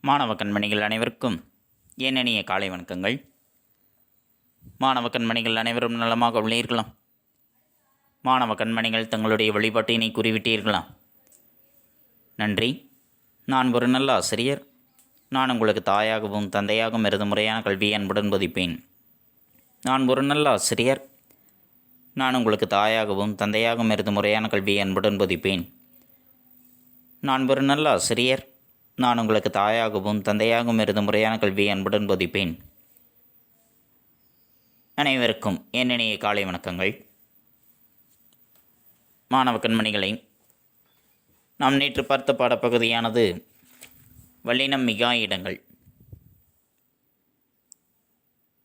மாணவ கண்மணிகள் அனைவருக்கும் என் இனிய காலை வணக்கங்கள். மாணவ கண்மணிகள் அனைவரும் நலமாக உள்ளீர்களா? மாணவ கண்மணிகள் தங்களுடைய வழிபாட்டினை கூறிவிட்டீர்களா? நன்றி. நான் ஒரு நல்ல ஆசிரியர். நான் உங்களுக்கு தாயாகவும் தந்தையாகவும் இருந்து முறையான கல்வியை அன்புடன் போதிப்பேன். நான் ஒரு நல்ல ஆசிரியர். நான் உங்களுக்கு தாயாகவும் தந்தையாகவும் இருந்து முறையான கல்வியை அன்புடன் போதிப்பேன். நான் ஒரு நல்ல ஆசிரியர். நான் உங்களுக்கு தாயாகவும் தந்தையாகவும் இருந்து முறையான கல்வியை அன்புடன் போதிப்பேன். அனைவருக்கும் என் இனிய காலை வணக்கங்கள். மாணவ கண்மணிகளை, நாம் நேற்று பார்த்த பாடப்பகுதியானது வல்லினம் மிகா இடங்கள்.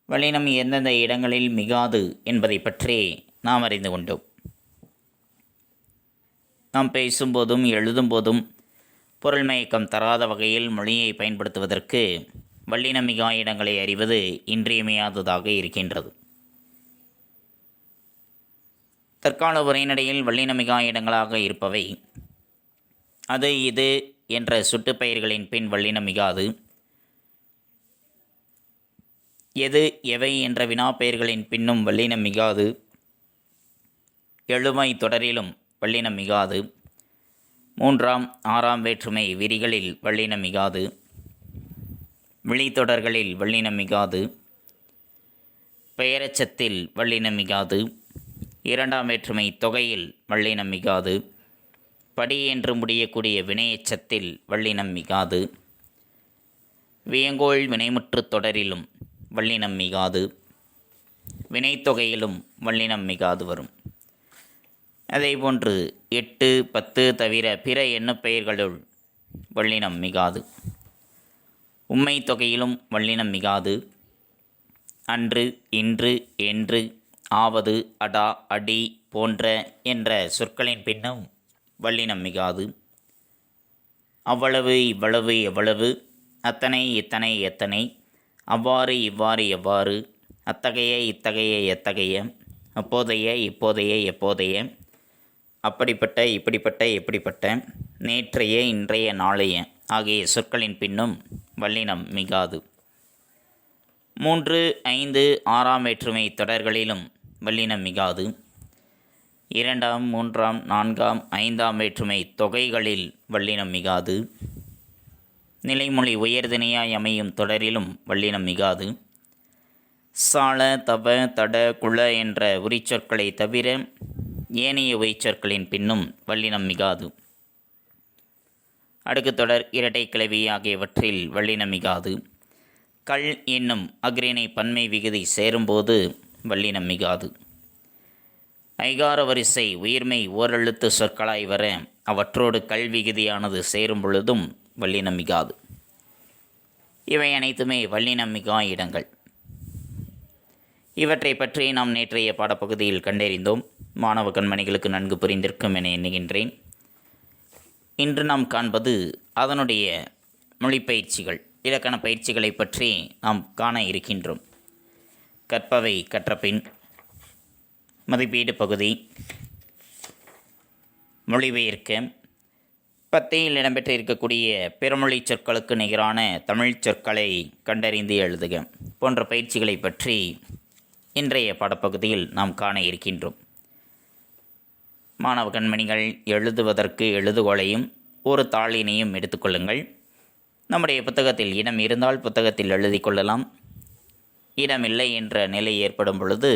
வல்லினம் எந்தெந்த இடங்களில் மிகாது என்பதை பற்றி நாம் அறிந்து கொண்டோம். நாம் பேசும்போதும் எழுதும்போதும் பொருள்மயக்கம் தராத வகையில் மொழியை பயன்படுத்துவதற்கு வல்லினமிகா இடங்களை அறிவது இன்றியமையாததாக இருக்கின்றது. தற்கால உரைநடையில் வல்லினமிகா இடங்களாக இருப்பவை அது, இது என்ற சுட்டுப்பெயர்களின் பின் வல்லினம் மிகாது, எது, எவை என்ற வினாப்பெயர்களின் பின்னும் வல்லினம் மிகாது, எழுமை தொடரிலும் வல்லினம் மிகாது, மூன்றாம் ஆறாம் வேற்றுமை விரிகளில் வல்லினம் மிகாது, விழித்தொடர்களில் வல்லினம் மிகாது, பெயரெச்சத்தில் வல்லினம் மிகாது, இரண்டாம் வேற்றுமை தொகையில் வல்லினம் மிகாது, படி என்று முடியக்கூடிய வினையெச்சத்தில் வல்லினம் மிகாது, வியங்கோள் வினைமுற்று தொடரிலும் வல்லினம் மிகாது, வினைத்தொகையிலும் வல்லினம் மிகாது வரும். அதேபோன்று 8, 10 தவிர பிற எண்ணுப்பெயர்களுள் வல்லினம் மிகாது. உம்மை தொகையிலும் வல்லினம் மிகாது. அன்று, இன்று, என்று, ஆவது, அடா, அடி போன்ற என்ற சொற்களின் பின்னும் வல்லினம் மிகாது. அவ்வளவு, இவ்வளவு, எவ்வளவு, அத்தனை, இத்தனை, எத்தனை, அவ்வாறு, இவ்வாறு, எவ்வாறு, அத்தகைய, இத்தகைய, எத்தகைய, அப்போதைய, இப்போதைய, எப்போதைய, அப்படிப்பட்ட, இப்படிப்பட்ட, எப்படிப்பட்ட, நேற்றைய, இன்றைய, நாளைய ஆகிய சொற்களின் பின்னும் வல்லினம் மிகாது. 3, 5, 6ஆம் வேற்றுமை தொடர்களிலும் வல்லினம் மிகாது. 2ஆம், 3ஆம், 4ஆம், 5ஆம் வேற்றுமை தொகைகளில் வல்லினம் மிகாது. நிலைமொழி உயர்திணையாய் அமையும் தொடரிலும் வல்லினம் மிகாது. சால, தவ, தட, குல என்ற உரிச்சொற்களை தவிர ஏனைய உரிச்சொற்களின் பின்னும் வல்லினம் மிகாது. அடுக்கு தொடர், இரட்டை கிளவி ஆகியவற்றில் வல்லினம் மிகாது. கள் என்னும் அஃறிணை பன்மை விகுதி சேரும்போது வல்லினம் மிகாது. ஐகார வரிசை உயிர்மை ஓரெழுத்து சொற்களாய் வர அவற்றோடு கல் விகுதியானது சேரும் பொழுதும் வல்லினம் மிகாது. இவை அனைத்துமே வல்லினம் மிகா இடங்கள். இவற்றை பற்றி நாம் நேற்றைய பாடப்பகுதியில் கண்டறிந்தோம். மாணவ கண்மணிகளுக்கு நன்கு புரிந்திருக்கும் என எண்ணுகின்றேன். இன்று நாம் காண்பது அதனுடைய மொழிப்பயிற்சிகள், இலக்கண பயிற்சிகளை பற்றி நாம் காண இருக்கின்றோம். கற்பவை கற்றபின், மதிப்பீடு பகுதி, மொழிபெயர்க்க, பத்தியில் இடம்பெற்று இருக்கக்கூடிய பிறமொழி சொற்களுக்கு நிகரான தமிழ் சொற்களை கண்டறிந்து எழுதுக போன்ற பயிற்சிகளை பற்றி இன்றைய பாடப்பகுதியில் நாம் காண இருக்கின்றோம். மாணவ கண்மணிகள், எழுதுவதற்கு எழுதுகோலையும் ஒரு தாளினையும் எடுத்துக்கொள்ளுங்கள். நம்முடைய புத்தகத்தில் இடம் இருந்தால் புத்தகத்தில் எழுதி கொள்ளலாம். இடமில்லை என்ற நிலை ஏற்படும் பொழுது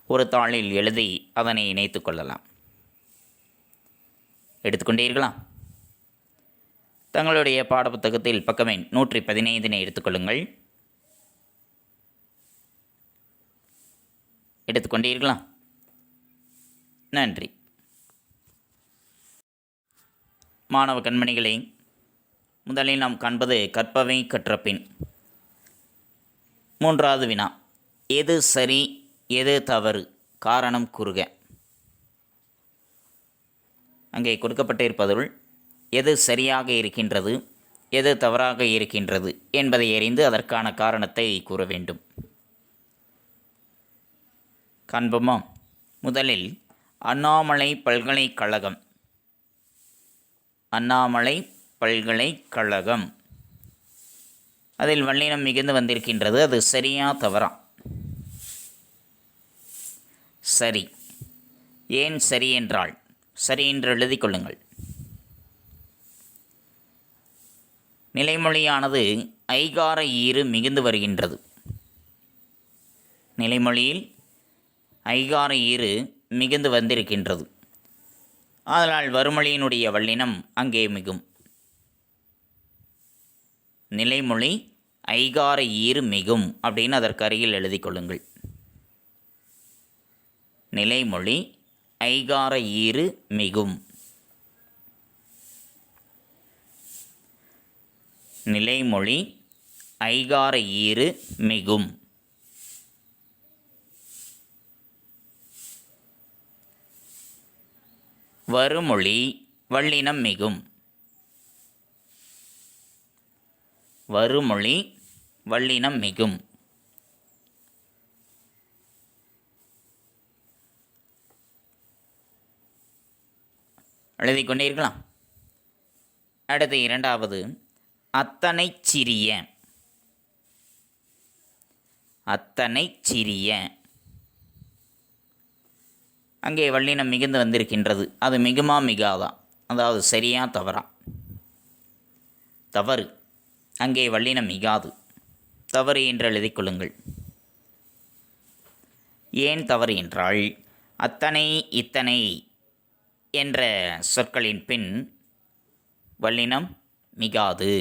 ஒரு தாளில் எழுதி அதனை இணைத்து கொள்ளலாம். எடுத்துக்கொண்டீர்களா? தங்களுடைய பாடப்புத்தகத்தில் பக்கம் எண் 115 எடுத்துக்கொள்ளுங்கள். எடுத்துக்கொண்டீர்களா? நன்றி. மாணவ கண்மணிகளை, முதலில் நாம் காண்பது கற்பவை கற்றபின். 3வது வினா, எது சரி, எது தவறு, காரணம் கூறுக. அங்கே கொடுக்கப்பட்டிருப்பதுள் எது சரியாக இருக்கின்றது, எது தவறாக இருக்கின்றது என்பதை அறிந்து அதற்கான காரணத்தை கூற வேண்டும். காண்போமா? முதலில் அண்ணாமலை பல்கலைக்கழகம். அண்ணாமலை பல்கலைக்கழகம் அதில் வல்லினம் மிகுந்து வந்திருக்கின்றது. அது சரியா தவறா? சரி. ஏன் சரி என்றால் சரி என்று எழுதிக் கொள்ளுங்கள். நிலைமொழியானது ஐகார ஈறு மிகுந்து வருகின்றது. நிலைமொழியில் ஐகார ஈறு மிகுந்து வந்திருக்கின்றது. அதனால் வறுமொழியினுடைய வல்லினம் அங்கே மிகும். நிலைமொழி ஐகார ஈறு மிகும் அப்படின்னு அதற்கு அருகில் எழுதி கொள்ளுங்கள். நிலைமொழி ஐகார ஈறு மிகும். நிலைமொழி ஐகார ஈறு மிகும். வறுமொழி வல்லினம் மிகும். வறுமொழி வல்லினம் மிகும். எழுதி கொண்டீர்களா? அடுத்து இரண்டாவது, அத்தனை சிறிய. அத்தனை சிறிய அங்கே வல்லினம் மிகுந்து வந்திருக்கின்றது. அது மிகுமா மிகாதா? அதாவது சரியா தவறா? தவறு. அங்கே வல்லினம் மிகாது. தவறு என்று எழுதி கொள்ளுங்கள். ஏன் தவறு என்றால் அத்தனை இத்தனை என்ற சொற்களின் பின் வல்லினம் மிகாது.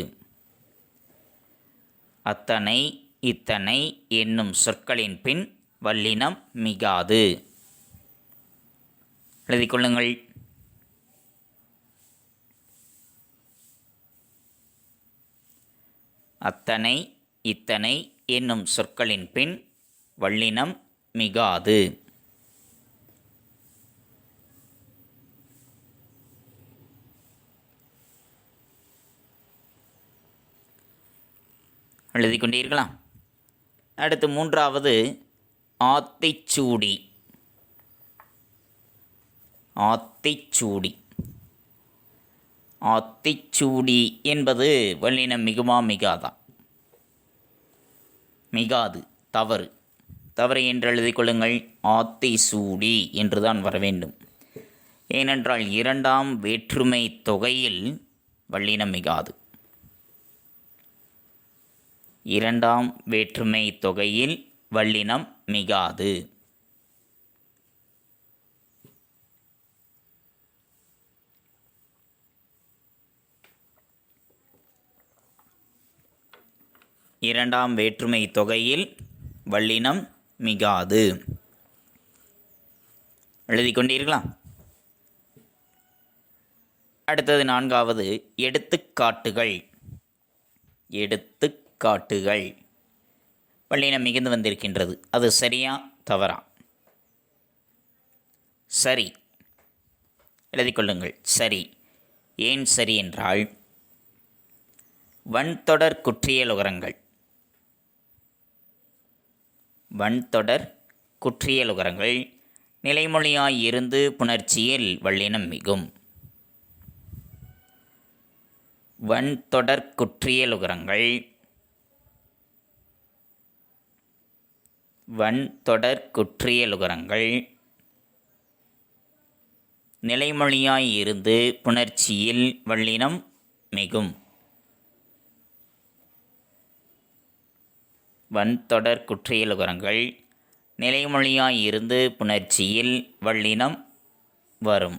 அத்தனை இத்தனை என்னும் சொற்களின் பின் வல்லினம் மிகாது. எழுதிக் கொள்ளுங்கள். அத்தனை இத்தனை என்னும் சொற்களின் பின் வல்லினம் மிகாது. எழுதி கொண்டீர்களா? அடுத்து மூன்றாவது, ஆத்திச்சூடி. ஆத்திச்சூடி. ஆத்திச்சூடி என்பது வல்லினம் மிகுமா மிகாதா? மிகாது. தவறு. தவறு என்று எழுதிக் கொள்ளுங்கள். ஆத்திசூடி என்றுதான் வர வேண்டும். ஏனென்றால் இரண்டாம் வேற்றுமை தொகையில் வல்லினம் மிகாது. இரண்டாம் வேற்றுமை தொகையில் வல்லினம் மிகாது. இரண்டாம் வேற்றுமை தொகையில் வல்லினம் மிகாது. எழுதி கொண்டீர்களா? அடுத்தது நான்காவது, எடுத்துக்காட்டுகள். எடுத்துக்காட்டுகள் வல்லினம் மிகுந்து வந்திருக்கின்றது. அது சரியா தவறா? சரி. எழுதி கொள்ளுங்கள். சரி. ஏன் சரி என்றால் வன்தொடர் குற்றியலுகரங்கள். வன்தொடர் குற்றியலுகரங்கள் நிலைமொழியாயிருந்து புணர்ச்சியில் வல்லினம் மிகும். வன்தொடர் குற்றியலுகரங்கள் வன்தொடர் குற்றியலுகரங்கள் நிலைமொழியாயிருந்து புணர்ச்சியில் வல்லினம் மிகும். வன்தொடர் குற்றியலுகரங்கள் நிலைமொழியாயிருந்து புணர்ச்சியில் வல்லினம் வரும்.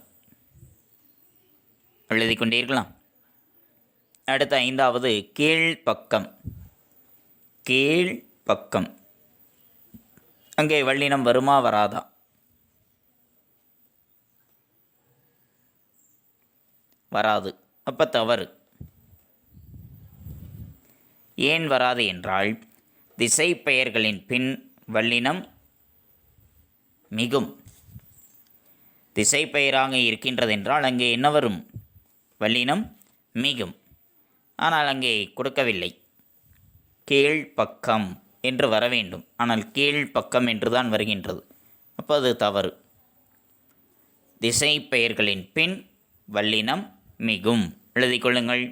எழுதி கொண்டீர்களா? அடுத்த ஐந்தாவது, கீழ்ப்பக்கம். கீழ்ப்பக்கம் அங்கே வல்லினம் வருமா வராதா? வராது. அப்போ தவறு. ஏன் வராது என்றால் திசை பெயர்களின் பின் வல்லினம் மிகும். திசை பெயராக இருக்கின்றதென்றால் அங்கே என்ன வரும்? வல்லினம் மிகும். ஆனால் அங்கே கொடுக்கவில்லை. கீழ்ப்பக்கம் என்று வர வேண்டும். ஆனால் கீழ்ப்பக்கம் என்று தான் வருகின்றது. அப்போ அது தவறு. திசை பெயர்களின் பின் வல்லினம் மிகும். எழுதி கொள்ளுங்கள்.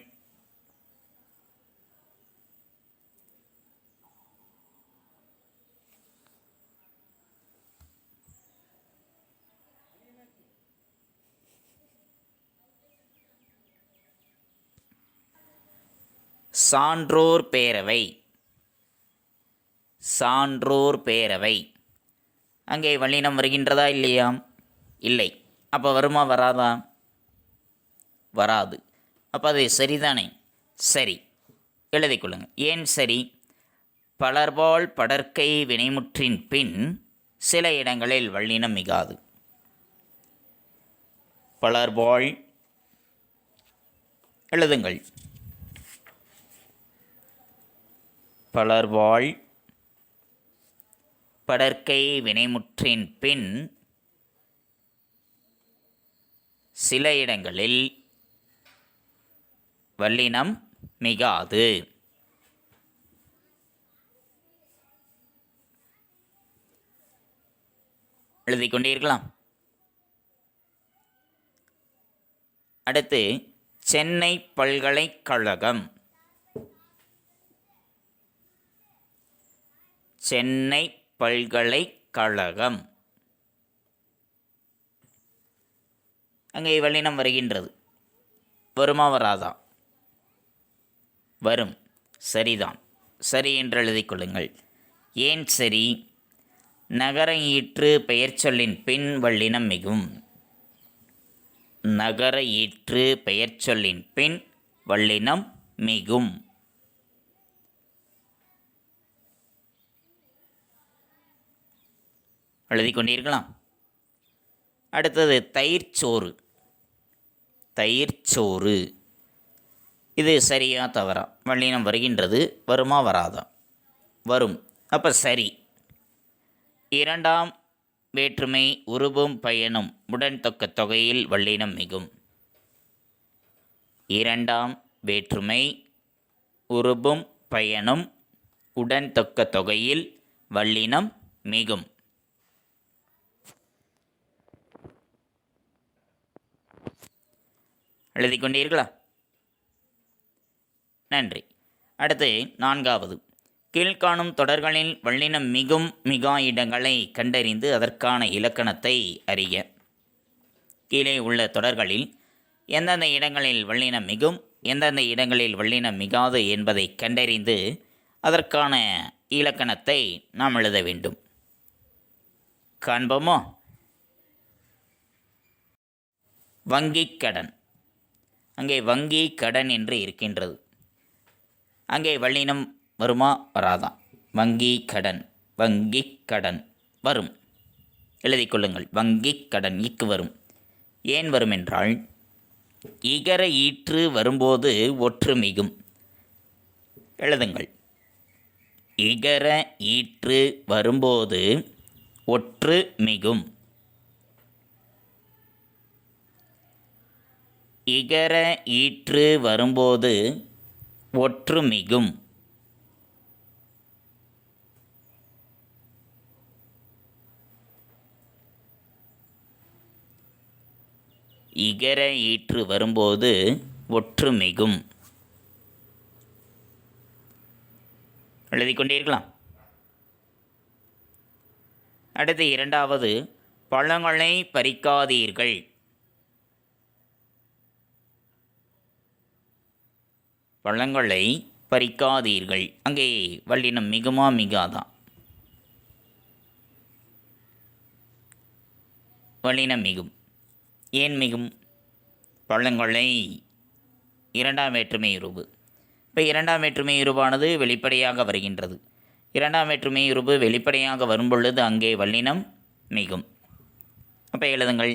சான்றோர் பேரவை. சான்றோர் பேரவை. அங்கே வல்லினம் வருகின்றதா இல்லையா? இல்லை. அப்போ வருமா வராதா? வராது. அப்போ அது சரிதானே? சரி, எழுதிக் கொள்ளுங்கள். ஏன் சரி? பலர்பால் படர்க்கை வினைமுற்றின் பின் சில இடங்களில் வல்லினம் மிகாது. பலர்பால் எழுதுங்கள். பலர்பால் படர்க்கை வினைமுற்றின் பின் சில இடங்களில் வல்லினம் மிகாது. எழுதிக் கொண்டீர்களா? அடுத்து சென்னை பல்கலைக்கழகம். சென்னை பல்கலைக்கழகம். அங்கே வல்லினம் வருகின்றது. வருமா வராதா? வரும். சரிதான். சரி என்று எழுதிக் கொள்ளுங்கள். ஏன் சரி? நகர ஈற்று பெயர் சொல்லின் பின் வல்லினம் மிகும். நகர ஈற்று பெயர் சொல்லின் பின் வல்லினம் மிகும். எழுதிக் கொண்டீர்களா? அடுத்தது தயிர்ச்சோறு. தயிர்ச்சோறு. இது சரியா தவறா? வல்லினம் வருகின்றது. வருமா வராதா? வரும். அப்போ சரி. இரண்டாம் வேற்றுமை உருபும் பயனும் உடன் தொக்க தொகையில் வல்லினம் மிகும். இரண்டாம் வேற்றுமை உருபும் பயனும் உடன் தொக்க தொகையில் வல்லினம் மிகும். எழுதிக் கொண்டீர்களா? நன்றி. அடுத்து நான்காவது. கீழ்காணும் தொடர்களில் வல்லினம் மிகும் மிகா இடங்களை கண்டறிந்து அதற்கான இலக்கணத்தை அறிக. கீழே உள்ள தொடர்களில் எந்தெந்த இடங்களில் வல்லினம் மிகும், எந்தெந்த இடங்களில் வல்லினம் மிகாது என்பதை கண்டறிந்து அதற்கான இலக்கணத்தை நாம் எழுத வேண்டும். காண்போமோ? வங்கிக் கடன். அங்கே வங்கி கடன் என்று இருக்கின்றது. அங்கே வல்லினம் வருமா வராதா? வங்கி கடன். வங்கி கடன் வரும். எழுதிக் கொள்ளுங்கள். வங்கி கடன் இக்கு வரும். ஏன் வரும் என்றால் இகர ஈற்று வரும்போது ஒற்று மிகும். எழுதுங்கள். இகர ஈற்று வரும்போது ஒற்று மிகும். இகர ஈற்று வரும்போது ஒற்று மிகும். இகர ஈற்று வரும்போது ஒற்று மிகும். எழுதிக் கொண்டீர்களா? அடுத்து இரண்டாவது. பழங்களை பறிக்காதீர்கள். பழங்களை பறிக்காதீர்கள். அங்கே வல்லினம் மிகுமா மிகாதா? வல்லினம் மிகும். ஏன் மிகும்? பழங்களை இரண்டாம் வேற்றுமை உருபு. இப்போ இரண்டாம் வேற்றுமை உருவானது வெளிப்படையாக வருகின்றது. இரண்டாம் வேற்றுமை உருபு வெளிப்படையாக வரும்பொழுது அங்கே வல்லினம் மிகும். அப்போ எழுதுங்கள்.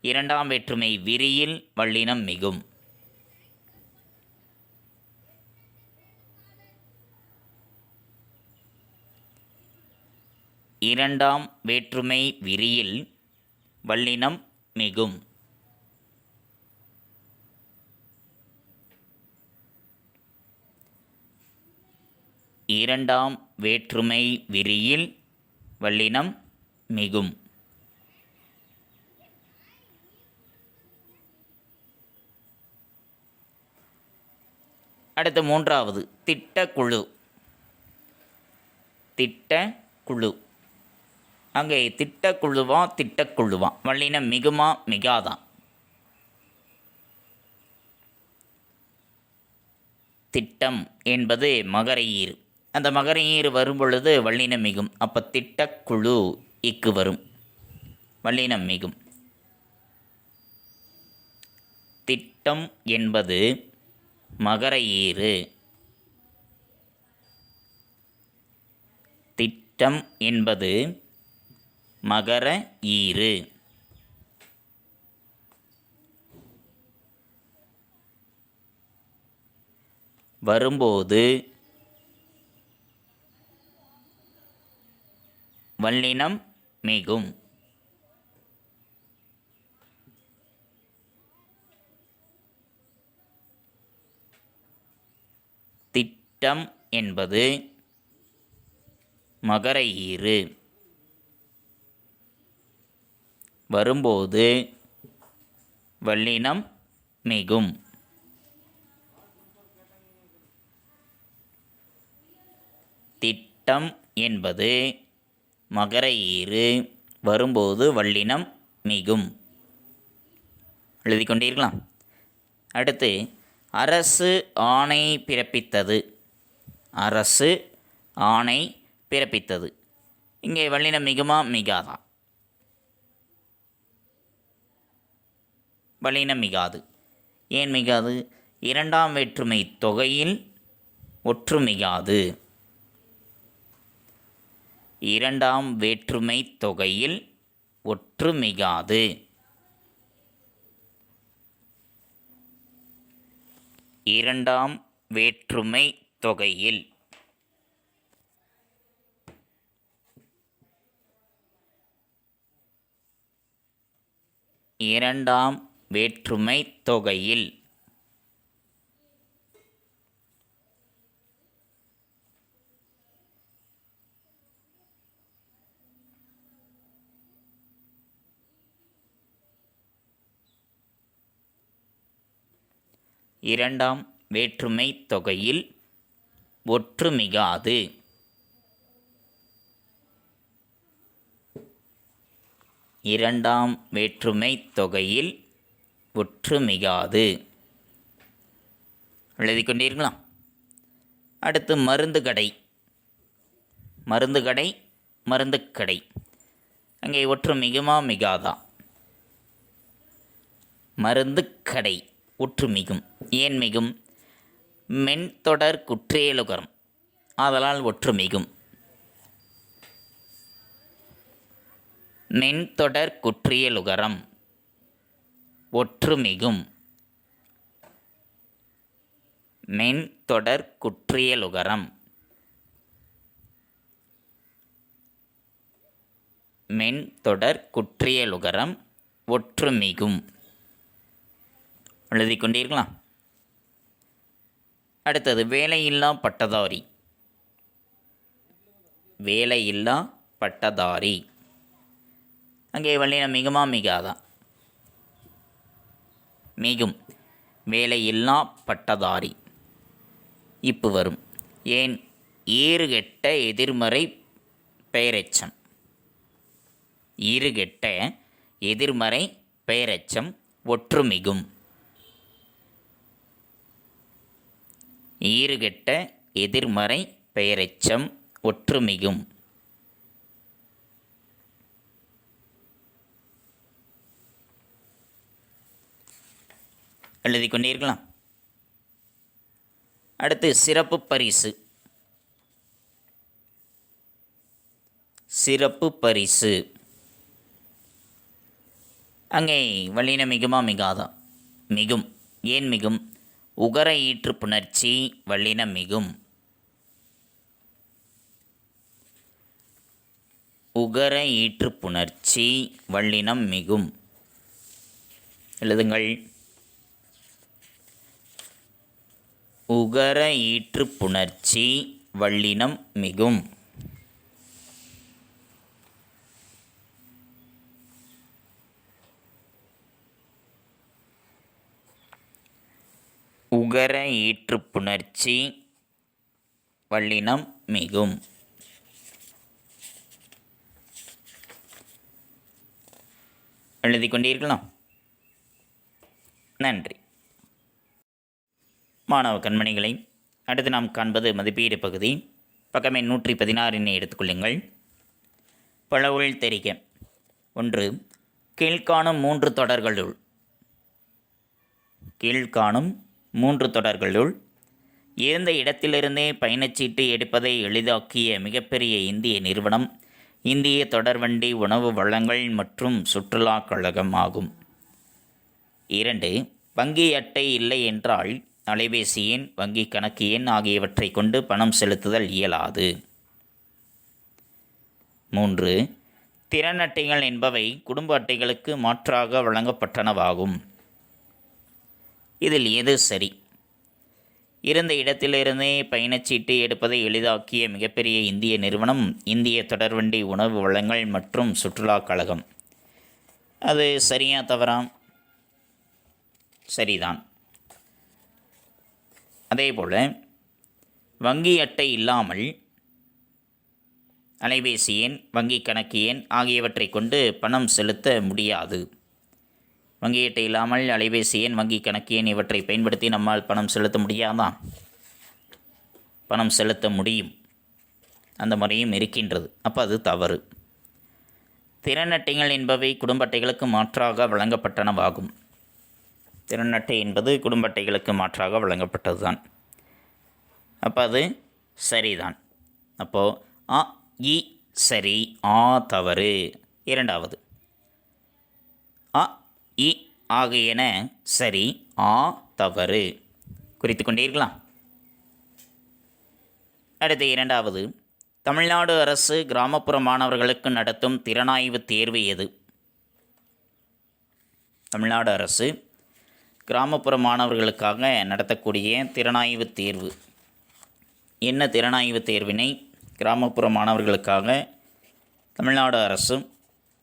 இரண்டாம் வேற்றுமை விரியில் வல்லினம் மிகும். இரண்டாம் வேற்றுமை விரியில் வல்லினம் மிகும். இரண்டாம் வேற்றுமை விரியில் வல்லினம் மிகும். அடுத்து மூன்றாவது. திட்டக்குழு. திட்டக்குழு. அங்கே திட்டக்குழுவா திட்டக்குழுவா வல்லினம் மிகுமா மிகாதான்? திட்டம் என்பது மகரஈறு. அந்த மகரஈறு வரும் பொழுது வல்லினம் மிகும். அப்போ திட்டக்குழு இக்கு வரும், வல்லினம் மிகும். திட்டம் என்பது மகரஈறு. திட்டம் என்பது மகர ஈறு. வரும்போது வல்லினம் மிகும். திட்டம் என்பது மகரஈறு. வரும்போது வல்லினம் மிகும். திட்டம் என்பது மகரஈறு. வரும்போது வல்லினம் மிகும். எழுதி கொண்டீர்களா? அடுத்து அரசு ஆணை பிறப்பித்தது. அரசு ஆணை பிறப்பித்தது. இங்கே வல்லினம் மிகுமா மிகாதா? வல்லினம் மிகாது. ஏன் மிகாது? இரண்டாம் வேற்றுமை தொகையில் ஒற்று மிகாது. இரண்டாம் வேற்றுமை தொகையில் ஒற்று மிகாது. இரண்டாம் வேற்றுமை தொகையில். இரண்டாம் வேற்றுமை தொகையில். இரண்டாம் வேற்றுமை தொகையில் ஒற்று மிகாது. இரண்டாம் வேற்றுமை தொகையில் ஒற்று மிகாது. எழுதி கொண்டீர்களா? அடுத்து மருந்து கடை. மருந்து கடை, மருந்து கடை. அங்கே ஒற்று மிகுமா மிகாதா? மருந்து கடை ஒற்று மிகும். ஏன் மிகும்? மென்தொடர் குற்றேலுகரம், ஆதலால் ஒற்று மிகும். மென்தொடர் குற்றியலுகரம் ஒற்று மிகும். மென்தொடர் குற்றியலுகரம். மென்தொடர் குற்றியலுகரம் ஒற்று மிகும். எழுதி கொண்டீர்களா? அடுத்தது வேலையில்லா பட்டதாரி. வேலையில்லா பட்டதாரி. அங்கே வல்லினம் மிகுமா மிகாதா? மிகும். வேலையில்லா பட்டதாரி இப்பு வரும். ஏன்? ஈறுகெட்ட எதிர்மறை பெயரெச்சம். ஈறுகெட்ட எதிர்மறை பெயரெச்சம் ஒற்று மிகும். ஈறுகெட்ட எதிர்மறை பெயரெச்சம் ஒற்று மிகும். எழுதி கொண்டீர்களா? அடுத்து சிறப்பு பரிசு. சிறப்பு பரிசு. அங்கே வல்லினம் மிகுமா மிகாதா? மிகும். ஏன் மிகும்? உகர ஈற்று புணர்ச்சி வல்லினம் மிகும். உகர ஈற்று புணர்ச்சி வல்லினம் மிகும். எழுதுங்கள். உகர ஈற்று புணர்ச்சி வல்லினம் மிகும். உகர ஈற்று புணர்ச்சி வல்லினம் மிகும். எழுதி கொண்டீர்களா? நன்றி. மாணவ கண்மணிகளை, அடுத்து நாம் காண்பது மதிப்பீடு பகுதி. பக்கம் எண் 116 எடுத்துக்கொள்ளுங்கள். பழவுள் தெரிக. 1. கீழ்காணும் மூன்று தொடர்களுள் இருந்த இடத்திலிருந்தே பயணச்சீட்டு எடுப்பதை எளிதாக்கிய மிகப்பெரிய இந்திய நிறுவனம் இந்திய தொடர்வண்டி உணவு வழங்கல் மற்றும் சுற்றுலா கழகம் ஆகும். 2. வங்கி அட்டை இல்லை என்றால் அலைபேசி எண், வங்கி கணக்கு எண் ஆகியவற்றை கொண்டு பணம் செலுத்துதல் இயலாது. 3. திறன் அட்டைகள் என்பவை குடும்ப அட்டைகளுக்கு மாற்றாக வழங்கப்பட்டனவாகும். இதில் எது சரி? இருந்த இடத்திலிருந்தே பயணச்சீட்டு எடுப்பதை எளிதாக்கிய மிகப்பெரிய இந்திய நிறுவனம் இந்திய தொடர்வண்டி உணவு வழங்கல் மற்றும் சுற்றுலா கழகம். அது சரியா தவறா? சரிதான். அதேபோல் வங்கி அட்டை இல்லாமல் அலைபேசி எண், வங்கி கணக்கு எண் ஆகியவற்றை கொண்டு பணம் செலுத்த முடியாது. வங்கி அட்டை இல்லாமல் அலைபேசி எண், வங்கி கணக்கு எண் இவற்றை பயன்படுத்தி நம்மால் பணம் செலுத்த முடியாதான்? பணம் செலுத்த முடியும். அந்த முறையும் இருக்கின்றது. அப்போ அது தவறு. திறன் அட்டைகள் என்பவை குடும்ப அட்டைகளுக்கு மாற்றாக வழங்கப்பட்டனவாகும். திறன் அட்டை என்பது குடும்ப அட்டைகளுக்கு மாற்றாக வழங்கப்பட்டது தான். அப்போ அது சரிதான். அப்போது அ இ சரி, ஆ தவறு. 2வது அ இ ஆகியன சரி, ஆ தவறு. குறித்து கொண்டீர்களா? அடுத்து 2வது தமிழ்நாடு அரசு கிராமப்புற மாணவர்களுக்கு நடத்தும் திறனாய்வு தேர்வு எது? தமிழ்நாடு அரசு கிராமப்புற மாணவர்களுக்காக நடத்தக்கூடிய திறனாய்வு தேர்வு. என்ன திறனாய்வு தேர்வினை கிராமப்புற மாணவர்களுக்காக தமிழ்நாடு அரசு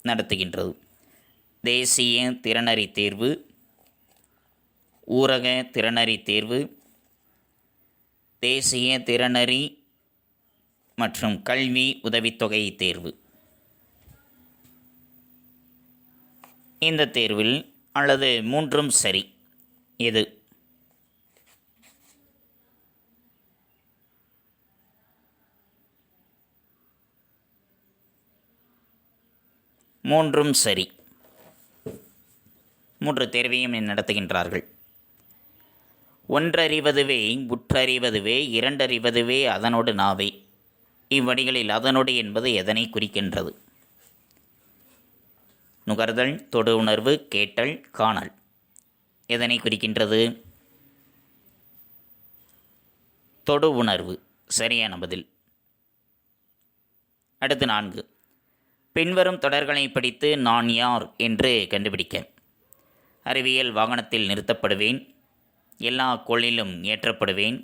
நடத்துகின்றது? தேசிய திறனறி தேர்வு, ஊரக திறனறி தேர்வு, தேசிய திறனறி மற்றும் கல்வி உதவித்தொகை தேர்வு. இந்த தேர்வில் அல்லது மூன்றும் சரி. எது? மூன்றும் சரி. 3 தேர்வையும் நடத்துகின்றார்கள். ஒன்றறிவதுவே உற்றறிவதுவே இரண்டறிவதுவே அதனோடு நாவே. இவ்வடிகளில் அதனோடு என்பது எதனை குறிக்கின்றது? நுகர்தல், தொடு உணர்வு, கேட்டல், காணல். எதனை குறிக்கின்றது? தொடு உணர்வு. சரியான பதில். அடுத்து 4. பின்வரும் தொடர்களை படித்து நான் யார் என்று கண்டுபிடிக்க. அறிவியல் வாகனத்தில் நிறுத்தப்படுவேன், எல்லா கோளிலும் ஏற்றப்படுவேன்,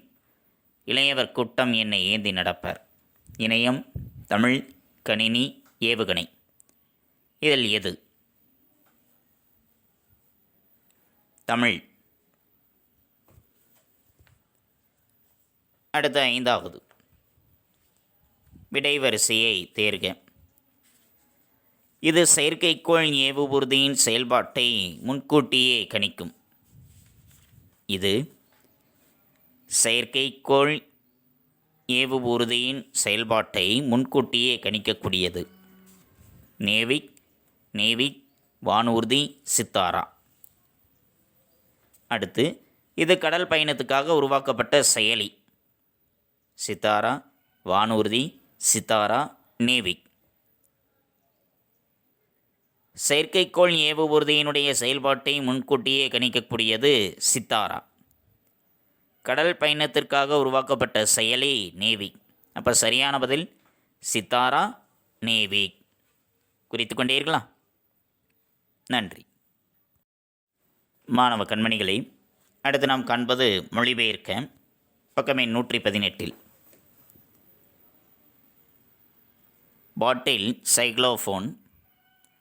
இளையவர் கூட்டம் என்னை ஏந்தி நடப்பர். இணையம், தமிழ், கணினி, ஏவுகணை. இதில் எது? தமிழ். அடுத்த 5வது விடைவரிசையை தேர்க. இது செயற்கைக்கோள் ஏவுபூர்தியின் செயல்பாட்டை முன்கூட்டியே கணிக்கும். இது செயற்கைக்கோள் ஏவுபூர்தியின் செயல்பாட்டை முன்கூட்டியே கணிக்கக்கூடியது. நேவிக், வானூர்தி, சித்தாரா. அடுத்து இது கடல் பயணத்துக்காக உருவாக்கப்பட்ட செயலி. சித்தாரா, வானூர்தி, சித்தாரா, நேவிக். செயற்கைக்கோள் ஏவுபூர்தியினுடைய செயல்பாட்டை முன்கூட்டியே கணிக்கக்கூடியது சித்தாரா. கடல் பயணத்திற்காக உருவாக்கப்பட்ட செயலி நேவிக். அப்போ சரியான பதில் சித்தாரா, நேவிக். குறித்து கொண்டீர்களா? நன்றி. மாணவ கண்மணிகளை, அடுத்து நாம் காண்பது மொழிபெயர்க்க. பக்கம் எண் 118. பாட்டில், சைக்ளோஃபோன்.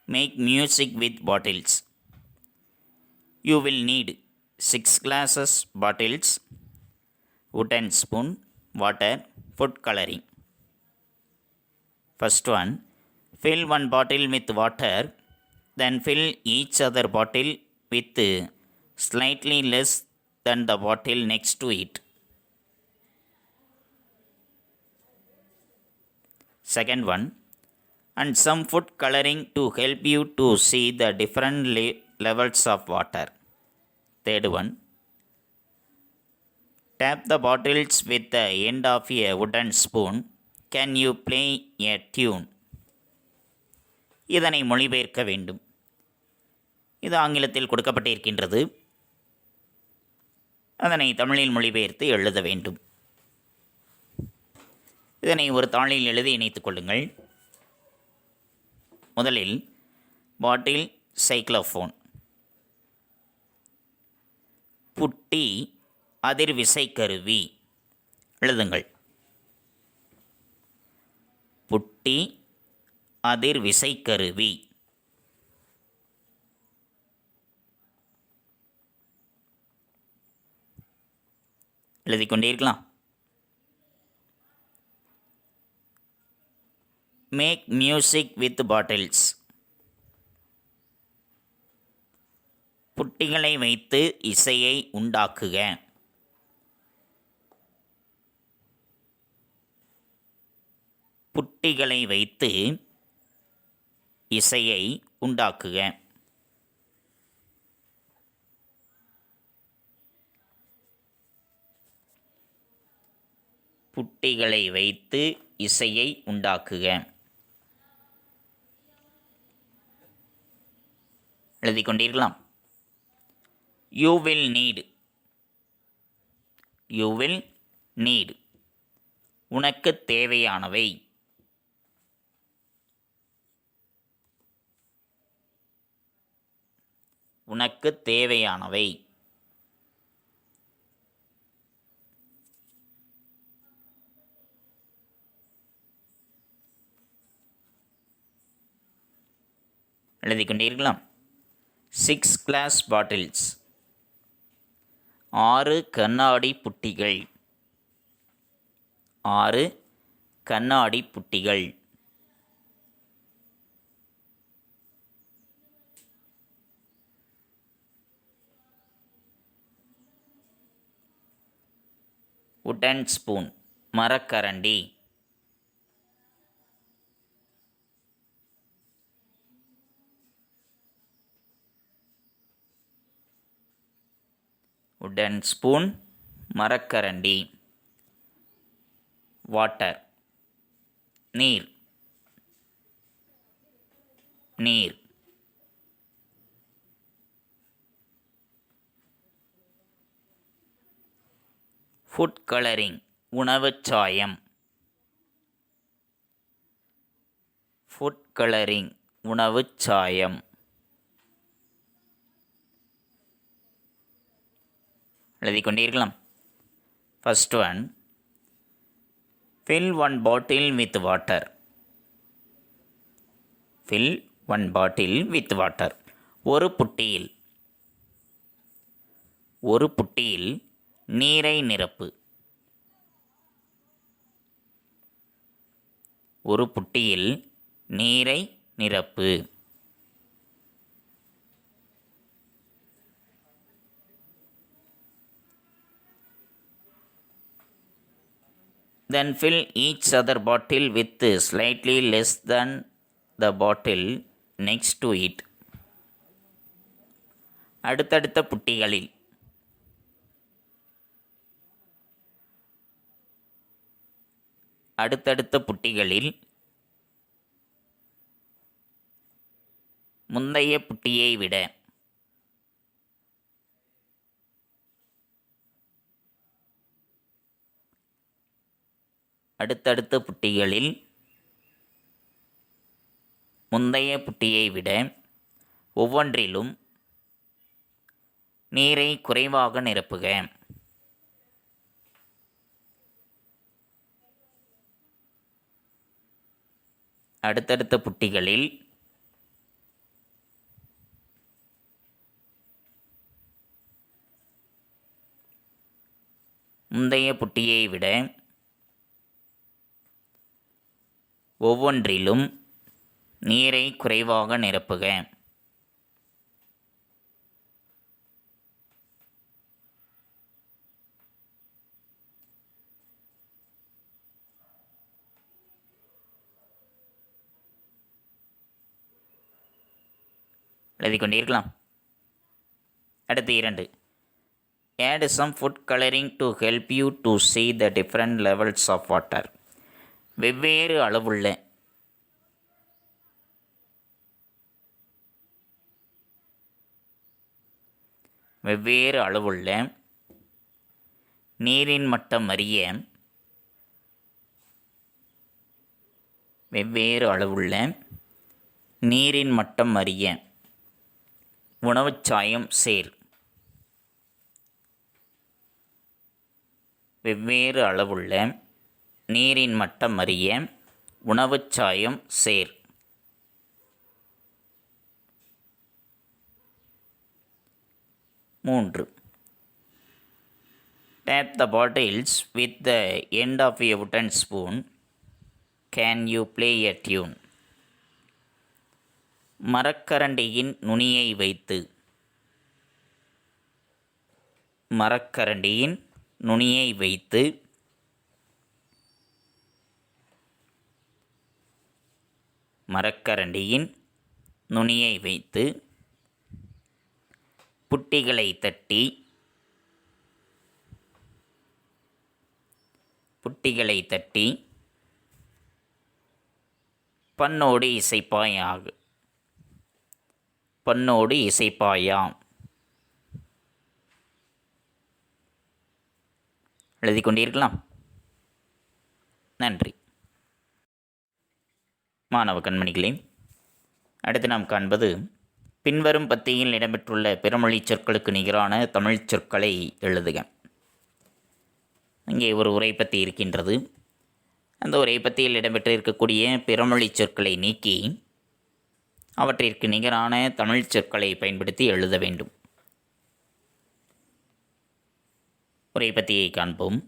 Make music with bottles. You will need 6 glasses, bottles, wooden spoon, water, food coloring. First one, fill one bottle with water, then fill each other bottle with slightly less than the bottle next to it. Second one, and some food coloring to help you to see the different levels of water. Third one, tap the bottles with the end of a wooden spoon. Can you play a tune? இதனை மொழிபெயர்க்க வேண்டும். இது ஆங்கிலத்தில் கொடுக்கப்பட்டிருக்கின்றது. அதனை தமிழில் மொழிபெயர்த்து எழுத வேண்டும். இதனை ஒரு தாளில் எழுதி இணைத்துக் கொள்ளுங்கள். முதலில் பாட்டில் சைக்ளோஃபோன், புட்டி அதிர்விசைக்கருவி. எழுதுங்கள். புட்டி அதிர்விசைக்கருவி. எழுதி கொண்டே இருக்கலாம். Make music with bottles. புட்டிகளை வைத்து இசையை உண்டாக்குக. புட்டிகளை வைத்து இசையை உண்டாக்குக. புட்டிகளை வைத்து இசையை உண்டாக்குக. எழுதி கொண்டீர்களாம். You will need. You will need. உனக்கு தேவையானவை. உனக்கு தேவையானவை. எழுதி கொண்டீர்களாம். 6 glass bottles. 6 கண்ணாடி புட்டிகள். 6 கண்ணாடி புட்டிகள். wooden spoon, மரக்கரண்டி. wooden spoon, மரக்கரண்டி. வாட்டர், நீர். நீர். ஃபுட் கலரிங், உணவுச் சாயம். ஃபுட் கலரிங், உணவுச் சாயம். எழுதி கொண்டீர்களாம். First one, fill 1 bottle with water. fill 1 bottle with water. ஒரு புட்டியில் நீரை நிரப்பு. ஒரு புட்டியில் நீரை நிரப்பு. Then fill each other bottle with slightly less than the bottle next to it. அடுத்தடுத்த புட்டிகளில் முந்தைய புட்டியை விட அடுத்தடுத்த புட்டிகளில் முந்தைய புட்டியை விட ஒவ்வொன்றிலும் நீரை குறைவாக நிரப்புக. அடுத்தடுத்த புட்டிகளில் முந்தைய புட்டியை விட ஒவ்வொன்றிலும் நீரை குறைவாக நிரப்புக. எழுதி கொண்டிருக்கலாம். அடுத்து 2. Add some food coloring to help you to see the different levels of water. வெவ்வேறு அளவுள்ள நீரின் மட்டம் அறிய உணவுச் சாயம் சேர். வெவ்வேறு அளவுள்ள நீரின் மட்டம் அறிய உணவுச் சாயம் சேர். 3. Tap the bottles with the end of a wooden spoon. Can you play a tune? மரக்கரண்டியின் நுனியை வைத்து புட்டிகளை தட்டி பண்ணோடு இசைப்பாயாம். எழுதி கொண்டிருக்கலாம். நன்றி. மாணவ கண்மணிகளே, அடுத்து நாம் காண்பது பின்வரும் பத்தியில் இடம்பெற்றுள்ள பிறமொழி சொற்களுக்கு நிகரான தமிழ் சொற்களை எழுதுக. இங்கே ஒரு உரைப்பத்தி இருக்கின்றது. அந்த உரைப்பத்தியில் இடம்பெற்றிருக்கக்கூடிய பிறமொழி சொற்களை நீக்கி அவற்றிற்கு நிகரான தமிழ் சொற்களை பயன்படுத்தி எழுத வேண்டும். உரைப்பத்தியை காண்போம்.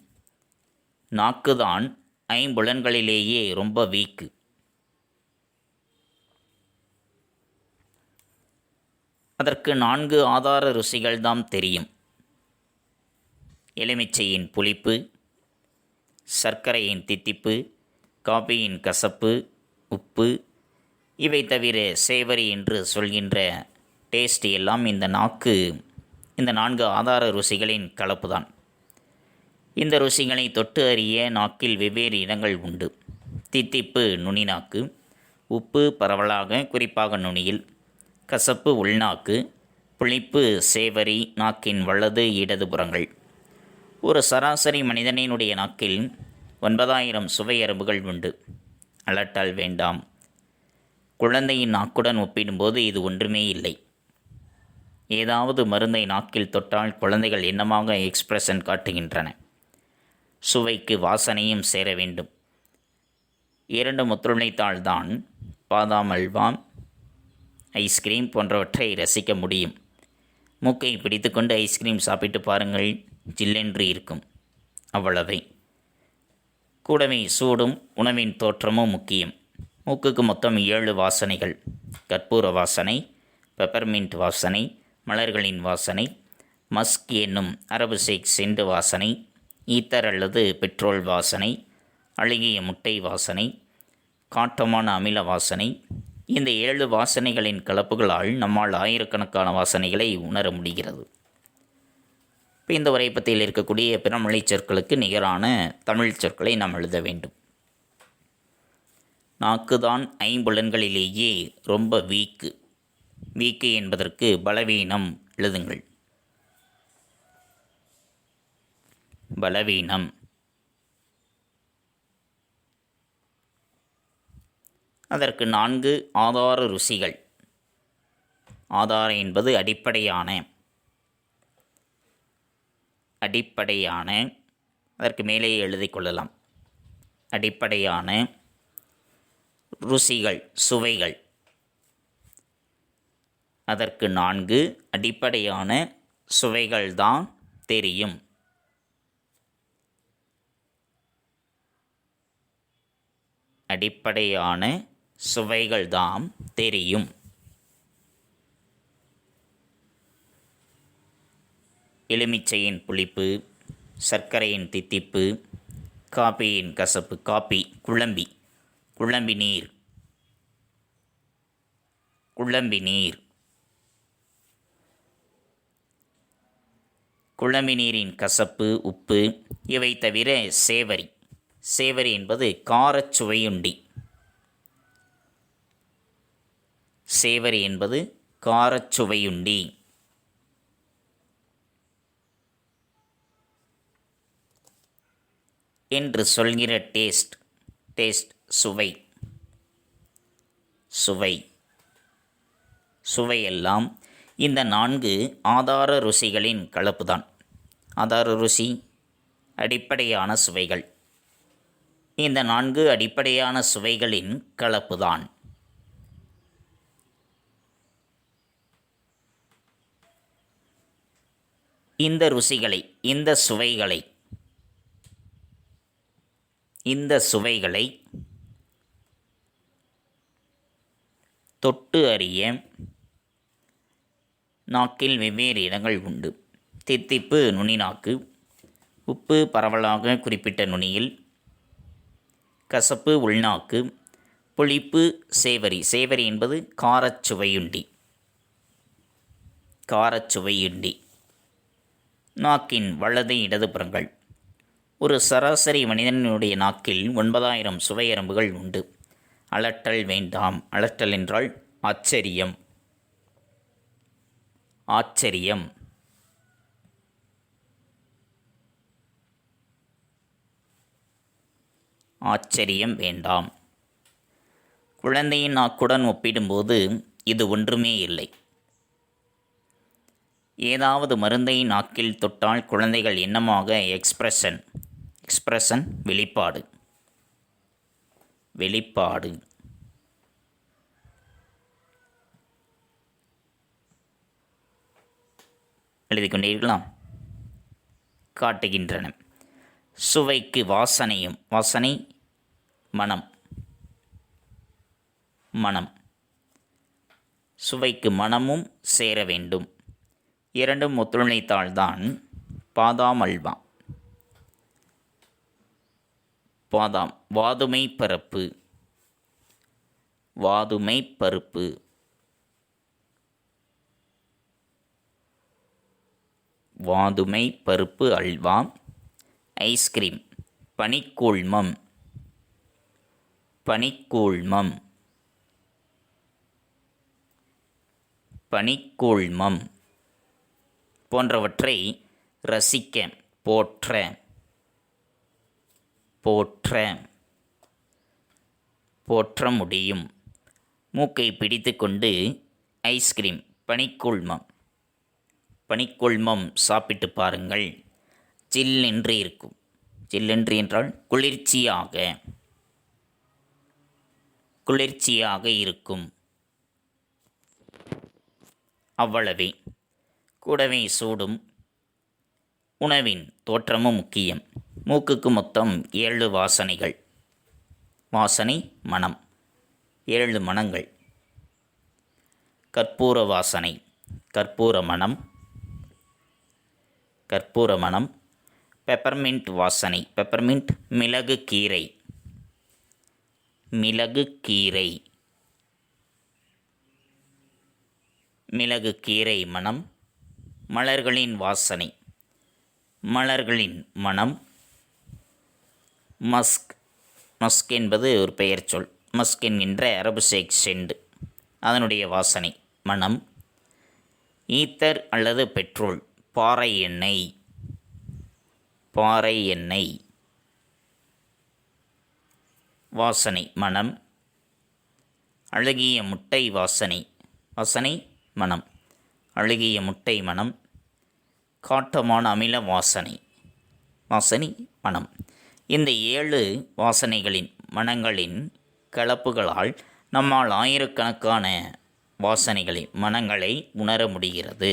நாக்குதான் ஐம்புலன்களிலேயே ரொம்ப வீக்கு. அதற்கு 4 ஆதார ருசிகள்தாம் தெரியும். எலுமிச்சையின் புளிப்பு, சர்க்கரையின் தித்திப்பு, காபியின் கசப்பு, உப்பு, இவை தவிர சேவரி என்று சொல்கின்ற டேஸ்ட் எல்லாம் இந்த 4 ஆதார ருசிகளின் கலப்புதான். இந்த ருசிகளை தொட்டு அறிய நாக்கில் வெவ்வேறு இடங்கள் உண்டு. தித்திப்பு நுனிநாக்கு, உப்பு பரவலாக குறிப்பாக நுனியில், கசப்பு உள்நாக்கு, புளிப்பு சேவரி நாக்கின் வலது இடது புறங்கள். ஒரு சராசரி மனிதனினுடைய நாக்கில் 9000 சுவை எறும்புகள் உண்டு. அலட்டல் வேண்டாம். குழந்தையின் நாக்குடன் ஒப்பிடும்போது இது ஒன்றுமே இல்லை. ஏதாவது மருந்தை நாக்கில் தொட்டால் குழந்தைகள் என்னமாக எக்ஸ்பிரஷன் காட்டுகின்றன. சுவைக்கு வாசனையும் சேர வேண்டும். 2 முத்துழைத்தால்தான் பாதாம் அல்வா, ஐஸ்கிரீம் போன்றவற்றை ரசிக்க முடியும். மூக்கை பிடித்து கொண்டு ஐஸ்கிரீம் சாப்பிட்டு பாருங்கள், ஜில்லென்று இருக்கும். அவ்வளவே. கூடவே சூடும் உணவின் தோற்றமும் முக்கியம். மூக்குக்கு மொத்தம் 7 வாசனைகள். கற்பூர வாசனை, பெப்பர்மின்ட் வாசனை, மலர்களின் வாசனை, மஸ்க் என்னும் அரபு ஷேக் செண்டு வாசனை, ஈத்தர் அல்லது பெட்ரோல் வாசனை, அழுகிய முட்டை வாசனை, காட்டமான அமில வாசனை. இந்த 7 வாசனைகளின் கலப்புகளால் நம்மால் ஆயிரக்கணக்கான வாசனைகளை உணர முடிகிறது. இப்போ இந்த உரைப்பத்தியில் இருக்கக்கூடிய பிறமொழி சொற்களுக்கு நிகரான தமிழ் சொற்களை நாம் எழுத வேண்டும். நாக்குதான் ஐம்புலன்களிலேயே ரொம்ப வீக்கு. வீக்கு என்பதற்கு பலவீனம் எழுதுங்கள். பலவீனம். அதற்கு 4 ஆதார ருசிகள். ஆதார என்பது அடிப்படையான அதற்கு மேலே எழுதி கொள்ளலாம். அடிப்படையான ருசிகள், சுவைகள். அதற்கு 4 அடிப்படையான சுவைகள்தான் தெரியும். அடிப்படையான சுவைகள்தாம் தெரியும். எலுமிச்சையின் புளிப்பு, சர்க்கரையின் தித்திப்பு, காபியின் கசப்பு. காபி குழம்பி நீர். குழம்பு நீரின் கசப்பு, உப்பு இவை தவிர சேவரி. சேவரி என்பது காரச்சுவையுண்டி. சேவரி என்பது காரச்சுவையுண்டி. என்று சொல்கிற டேஸ்ட். டேஸ்ட் சுவை. சுவை. சுவையெல்லாம் இந்த 4 ஆதார ருசிகளின் கலப்புதான். ஆதார ருசி அடிப்படையான சுவைகள். இந்த 4 அடிப்படையான சுவைகளின் கலப்புதான். இந்த ருசிகளை, இந்த சுவைகளை தொட்டு அறிய நாக்கில் வெவ்வேறு இடங்கள் உண்டு. தித்திப்பு நுனிநாக்கு, உப்பு பரவலாக குறிப்பிட்ட நுனியில், கசப்பு உள்நாக்கு, புளிப்பு சேவரி. சேவரி என்பது காரச்சுவையுண்டி. காரச்சுவையுண்டி நாக்கின் வலது இடது புறங்கள். ஒரு சராசரி மனிதனுடைய நாக்கில் 9000 சுவையரம்புகள் உண்டு. அலட்டல் வேண்டாம். அலட்டல் என்றால் ஆச்சரியம். ஆச்சரியம். ஆச்சரியம் வேண்டாம். குழந்தையின் நாக்குடன் ஒப்பிடும்போது இது ஒன்றுமே இல்லை. ஏதாவது மருந்தை நாக்கில் தொட்டால் குழந்தைகள் என்னமாக எக்ஸ்பிரஷன். எக்ஸ்பிரஷன் வெளிப்பாடு. வெளிப்பாடு. எழுதி கொண்டீர்களா? காட்டுகின்றன. சுவைக்கு வாசனையும். வாசனை மனம். மனம். சுவைக்கு மனமும் சேர வேண்டும். இரண்டும் ஒத்துழைத்தால்தான் பாதாம் அல்வா. பாதாம். வாதுமை பருப்பு. வாதுமை பருப்பு. வாதுமை பருப்பு அல்வா. ஐஸ்கிரீம். பனிக்கூழ்மம். பனிக்கூழ்மம். பனிக்கூழ்மம் போன்றவற்றை ரசிக்க. போற்ற. போற்ற. போற்ற முடியும். மூக்கை பிடித்து கொண்டு ஐஸ்கிரீம். பனிக்கூழ்மம். பனிக்கூழ்மம் சாப்பிட்டு பாருங்கள். சில்லென்று இருக்கும். சில்லென்று என்றால் குளிர்ச்சியாக. குளிர்ச்சியாக இருக்கும். அவ்வளவே. கூடவே சூடும். உணவின் தோற்றமும் முக்கியம். மூக்குக்கு மொத்தம் 7 வாசனைகள். வாசனை மனம். 7 மனங்கள். கற்பூர வாசனை. கற்பூர மனம். கற்பூர மனம். பெப்பர்மின்ட் வாசனை. பெப்பர்மின்ட் மிளகு கீரை. மிளகு கீரை. மிளகு கீரை மனம். மலர்களின் வாசனை. மலர்களின் மனம். மஸ்க். மஸ்க் என்பது ஒரு பெயர் சொல். மஸ்க் என்கின்ற அரபு ஷேக் செண்டு. அதனுடைய வாசனை மனம். ஈத்தர் அல்லது பெட்ரோல். பாறை எண்ணெய். பாறை எண்ணெய். வாசனை மனம். அழுகிய முட்டை வாசனை. வாசனை மனம். அழுகிய முட்டை மனம். காட்டமான அமில வாசனை. வாசனை மனம். இந்த 7 வாசனைகளின் மனங்களின் கலப்புகளால் நம்மால் ஆயிரக்கணக்கான வாசனைகளை மனங்களை உணர முடிகிறது.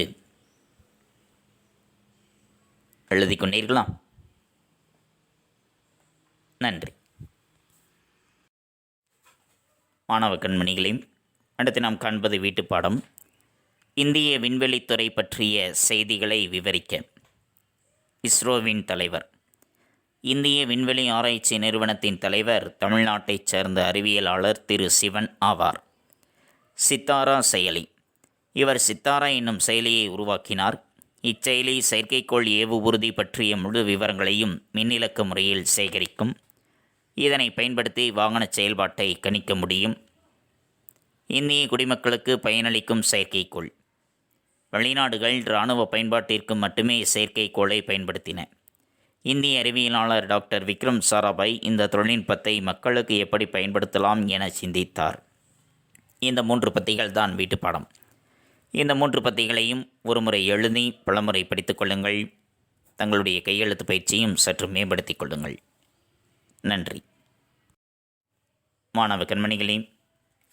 எழுதி கொண்டீர்களா? நன்றி. மாணவ கண்மணிகளையும் அடுத்து நாம் காண்பது வீட்டுப்பாடம். இந்திய விண்வெளித்துறை பற்றிய செய்திகளை விவரிக்க. இஸ்ரோவின் தலைவர். இந்திய விண்வெளி ஆராய்ச்சி நிறுவனத்தின் தலைவர் தமிழ்நாட்டைச் சேர்ந்த அறிவியலாளர் திரு சிவன் ஆவார். சித்தாரா செயலி. இவர் சித்தாரா என்னும் செயலியை உருவாக்கினார். இச்செயலி செயற்கைக்கோள் ஏவுறுதி பற்றிய முழு விவரங்களையும் மின்னிலக்க முறையில் சேகரிக்கும். இதனை பயன்படுத்தி வாகன செயல்பாட்டை கணிக்க முடியும். இந்திய குடிமக்களுக்கு பயனளிக்கும் செயற்கைக்கோள். வெளிநாடுகள் இராணுவ பயன்பாட்டிற்கு மட்டுமே செயற்கைக்கோளை பயன்படுத்தின. இந்திய அறிவியலாளர் டாக்டர் விக்ரம் சாராபாய் இந்த தொழில்நுட்பத்தை மக்களுக்கு எப்படி பயன்படுத்தலாம் என சிந்தித்தார். இந்த 3 பத்திகள் தான் வீட்டுப்பாடம். இந்த 3 பத்திகளையும் ஒருமுறை எழுதி பலமுறை படித்துக் கொள்ளுங்கள். தங்களுடைய கையெழுத்து பயிற்சியும் சற்று மேம்படுத்திக் கொள்ளுங்கள். நன்றி. மாணவ கண்மணிகளே,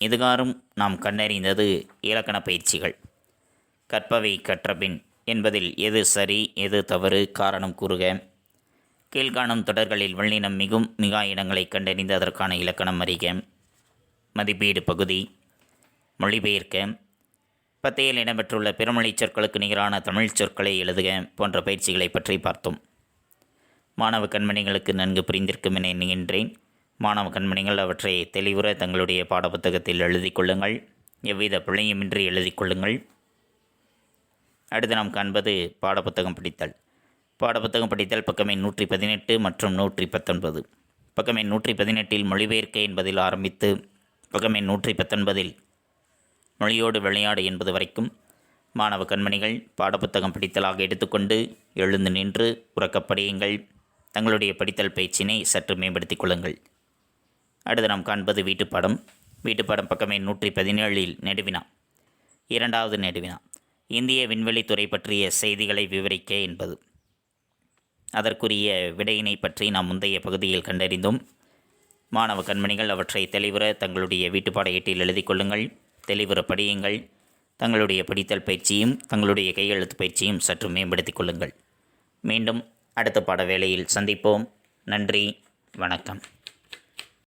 இதுகாரும் நாம் கண்டறிந்தது இலக்கண பயிற்சிகள். கற்பவை கற்றபின் என்பதில் எது சரி எது தவறு காரணம் கூறுக. கீழ்காணும் தொடர்களில் வல்லினம் மிகும் மிகா இடங்களை கண்டறிந்து அதற்கான இலக்கணம் அறிக. மதிப்பீடு பகுதி. மொழிபெயர்க்க. பத்தியில் இடம்பெற்றுள்ள பிறமொழி சொற்களுக்கு நிகரான தமிழ் சொற்களை எழுதுக போன்ற பயிற்சிகளை பற்றி பார்த்தோம். மாணவ கண்மணிகளுக்கு நன்கு புரிந்திருக்கும் என எண்ணுகின்றேன். மாணவ கண்மணிகள் அவற்றை தெளிவுற தங்களுடைய பாடப்புத்தகத்தில் எழுதி கொள்ளுங்கள். எவ்வித பிழையுமின்றி எழுதி கொள்ளுங்கள். அடுத்து நாம் காண்பது பாடப்புத்தகம் படித்தல். பாடப்புத்தகம் படித்தல் பக்கம் எண் 118 மற்றும் 119. பக்கம் எண் 118 மொழிபெயர்க்க என்பதில் ஆரம்பித்து பக்கம் எண் 119 மொழியோடு விளையாடு என்பது வரைக்கும் மாணவ கண்மணிகள் பாடப்புத்தகம் படித்தலாக எடுத்துக்கொண்டு எழுந்து நின்று உறக்கப்படியுங்கள். தங்களுடைய படித்தல் பயிற்சியினை சற்று மேம்படுத்திக் கொள்ளுங்கள். அடுத்து நாம் காண்பது வீட்டுப்பாடம். வீட்டுப்பாடம் பக்கம் எண் 117 நெடுவினா. 2வது நெடுவினா. இந்திய விண்வெளித்துறை பற்றிய செய்திகளை விவரிக்க என்பது. அதற்குரிய விடையினை பற்றி நாம் முந்தைய பகுதியில் கண்டறிந்தோம். மாணவ கண்மணிகள் அவற்றை தெளிவுற தங்களுடைய வீட்டுப்பாட ஏட்டில் எழுதி கொள்ளுங்கள். தெளிவுற படியுங்கள். தங்களுடைய படித்தல் பயிற்சியும் தங்களுடைய கையெழுத்து பயிற்சியும் சற்று மேம்படுத்திக் கொள்ளுங்கள். மீண்டும் அடுத்த பாட வேளையில் சந்திப்போம். நன்றி, வணக்கம்.